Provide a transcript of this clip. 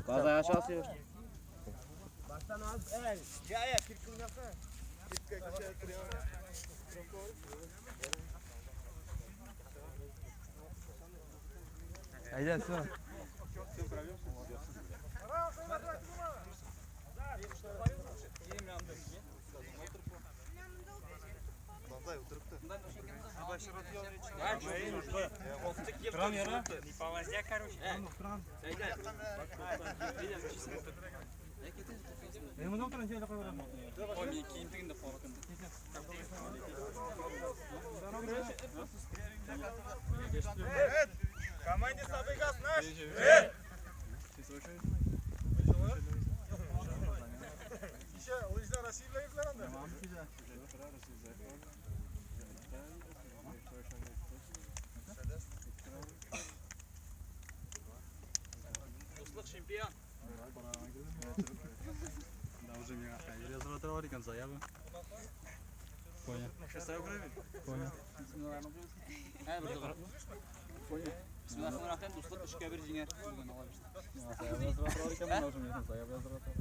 Gaz aşağısı. Baştan az. Ya kirkun yapsana. Haydi sonra. Тран яра? Не повозя, короче. Benim bunu oturan şeyle koyarım. Помни, кинтин да форкан. Evet. Команде слабый газ наш. Еще лыжда Россия falan da. Tamam güzel. Дуслык чемпион. Да уже меня я разработал рекон заявы. Понял. Шестая угроза. Понял. Bismillahirrahmanirrahim. Дуслык 3-1 жеңер. Я разработал рекон, уже меня заявы разработал.